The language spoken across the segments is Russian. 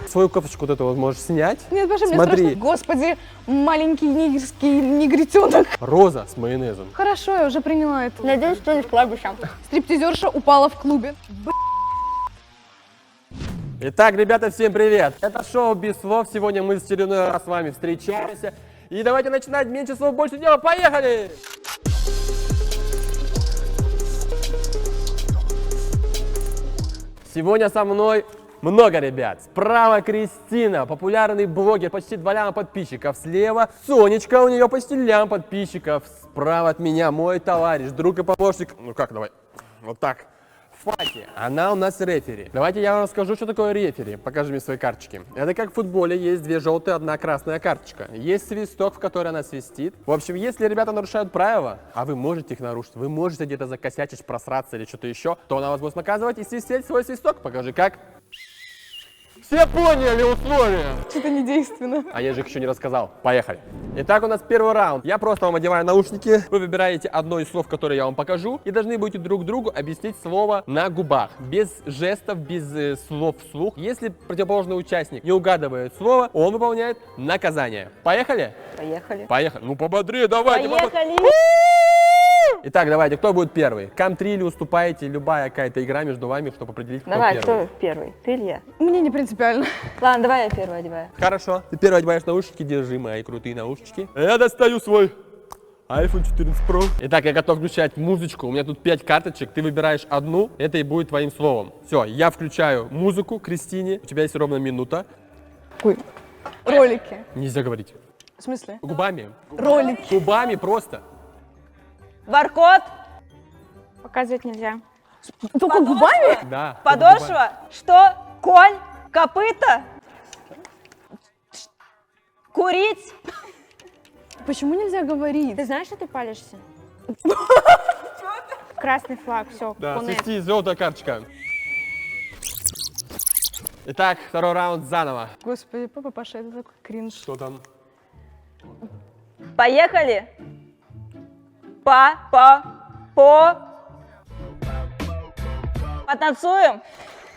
Свою кофточку вот эту вот можешь снять. Нет, боже, мне Смотри. страшно. Господи, маленький нигерский негритенок. Роза с майонезом. Хорошо, я уже приняла это. Надеюсь, что не в кладбище. Стриптизерша упала в клубе. Итак, ребята, всем привет! Это шоу «Без слов». Сегодня мы в очередной раз с вами встречаемся. И давайте начинать. Меньше слов, больше дела. Поехали! Сегодня со мной много ребят. Справа Кристина, популярный блогер, почти 2 ляма подписчиков. Слева Сонечка, у нее почти лям подписчиков. Справа от меня мой товарищ, друг и помощник. Ну как, давай, вот так. Фати, она у нас рефери. Давайте я вам расскажу, что такое рефери. Покажи мне свои карточки. Это как в футболе, есть 2 желтые, 1 красная карточка. Есть свисток, в который она свистит. В общем, если ребята нарушают правила, а вы можете их нарушить, вы можете где-то закосячить, просраться или что-то еще, то она вас будет наказывать и свистеть свой свисток. Покажи как. Все поняли условия? Что-то недейственно. А я же их еще не рассказал. Поехали. Итак, у нас первый раунд. Я просто вам одеваю наушники. Вы выбираете одно из слов, которые я вам покажу, и должны будете друг другу объяснить слово на губах. Без жестов, без слов вслух. Если противоположный участник не угадывает слово, он выполняет наказание. Поехали? Поехали. Поехали. Ну пободрее, давайте. Поехали. Итак, давайте, кто будет первый? Кам-3 или уступаете? Любая какая-то игра между вами, чтобы определить, кто Давай, первый. кто первый? Ты или я? Мне не принципиально. Ладно, давай я первый одеваю. Хорошо. Ты первый одеваешь наушники, держи мои крутые наушнички. Я достаю свой iPhone 14 Pro. Итак, я готов включать музычку. У меня тут 5 карточек. Ты выбираешь одну, это и будет твоим словом. Все, я включаю музыку Кристине. У тебя есть ровно минута. Ой. Ролики. Нельзя говорить. В смысле? Губами. Ролики. Губами просто. Баркод, Показывать нельзя. Только губами? Да. только губами. подошва, что? Конь, копыта, курить. Почему нельзя говорить? Ты знаешь, что ты палишься? Красный флаг, все, Да, конец. свисти, желтая карточка. Итак, второй раунд заново. Господи, папа Паша, это такой кринж. Что там? Поехали. Потанцуем.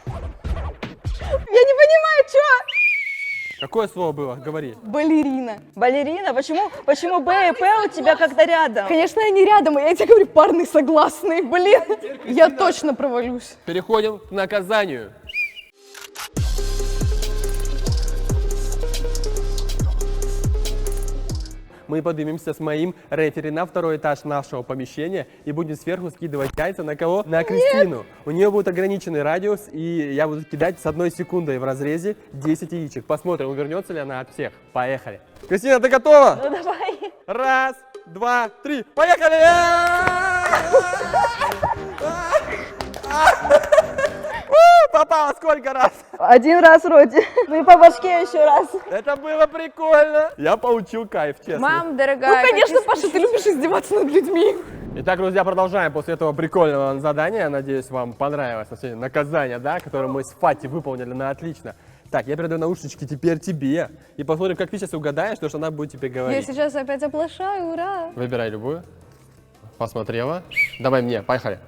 Я не понимаю, что? Какое слово было? Говори. Балерина. Балерина, почему Б и П у тебя как-то рядом? Конечно, они рядом, и я тебе говорю, парные согласные, блин. Я точно провалюсь. Переходим к наказанию. Мы поднимемся с моим рефери на 2-й этаж нашего помещения и будем сверху скидывать яйца на кого? На Кристину. У нее будет ограниченный радиус, и я буду кидать с 1 секундой в разрезе 10 яичек. Посмотрим, увернется ли она от всех. Поехали. Кристина, ты готова? Ну давай. 1, 2, 3, поехали! Попала сколько раз? 1 раз вроде. Ну и по башке еще раз. Это было прикольно. Я получил кайф, честно. Мам, Ну, дорогая, конечно, Паша, ты любишь издеваться над людьми. Итак, друзья, продолжаем после этого прикольного задания. Надеюсь, вам понравилось на сегодня наказание, да, которое мы с Фати выполнили на отлично. Так, я передаю наушнички теперь тебе. И посмотрим, как ты сейчас угадаешь, то, что она будет тебе Я говорить. сейчас опять оплошаю, ура. Выбирай любую. Посмотрела. Давай мне, поехали.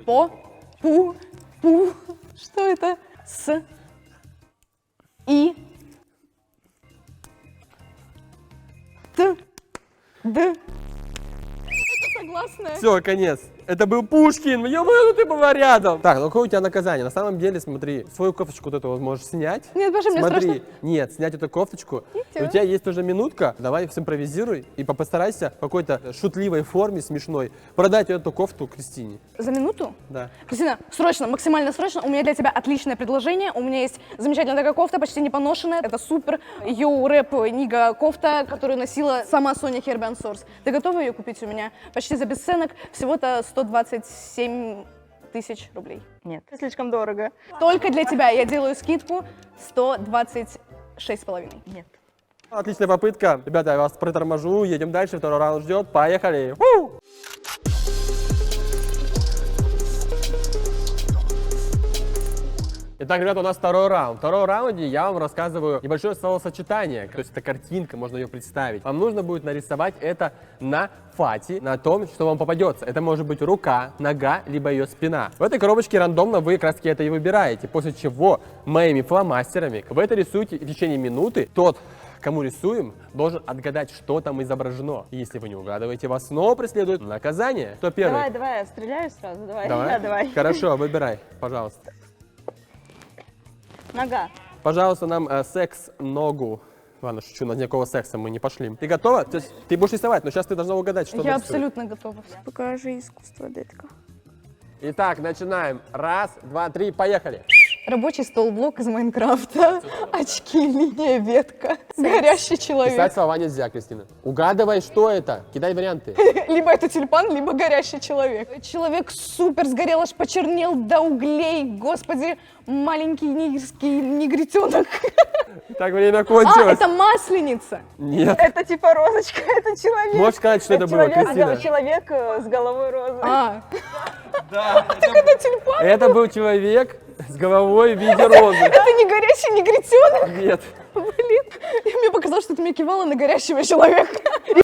По, пу, пу. Что это? С, и, т, д. Это согласная. Все, конец. Это был Пушкин. Ё-моё, ну ты была рядом. Так, ну какое у тебя наказание? На самом деле, смотри, свою кофточку вот эту вот можешь снять. Нет, Паша, мне Смотри, страшно. нет, снять эту кофточку. всё. У тебя есть уже минутка. Давай симпровизируй и постарайся в какой-то шутливой форме, смешной, продать эту кофту Кристине. За минуту? Да. Кристина, срочно, максимально срочно. У меня для тебя отличное предложение. У меня есть замечательная такая кофта, почти не поношенная. Это супер рэп Нига кофта, которую носила сама Соня Herbian Source. Ты готова ее купить у меня? Почти за бесценок, всего-то 127 тысяч рублей. Нет, слишком дорого. Только для тебя я делаю скидку 126,5. Нет. Отличная попытка. Ребята, я вас проторможу. Едем дальше. Второй раунд ждет. Поехали. Фу! Итак, ребята, у нас второй раунд. В втором раунде я вам рассказываю небольшое словосочетание. То есть это картинка, можно ее представить. Вам нужно будет нарисовать это на фате, на том, что вам попадется. Это может быть рука, нога, либо ее спина. В этой коробочке рандомно вы как раз таки это и выбираете. После чего моими фломастерами вы это рисуете в течение минуты. Тот, кому рисуем, должен отгадать, что там изображено. Если вы не угадываете, вас снова преследует наказание. Кто первый? Давай, я стреляю сразу, давай. Давай. Да, давай. Хорошо, выбирай, пожалуйста. Нога. Пожалуйста, нам секс-ногу. Ладно, шучу, на никакого секса мы не пошли. Ты готова? То есть ты будешь рисовать, но сейчас ты должна угадать, что Я нарисуешь. абсолютно готова. Покажи искусство, детка. Итак, начинаем. Раз, два, три, поехали. Рабочий стол, блок из Майнкрафта, очки, линия, ветка, горящий человек. Писать слова нельзя, Кристина. Угадывай, что это. Кидай варианты. Либо это тюльпан, либо горящий человек. Человек супер сгорел, аж почернел до углей. Господи, маленький нигерский негритенок. Так, время А, кончилось. это масленица. Нет. Это типа розочка, это человек. Можешь сказать, что это было, Кристина? Человек с головой розы. А, Это был человек с головой в виде розы. это не горящий негритенок. Нет. Блин, и мне показалось, что ты мне кивала на горящего человека.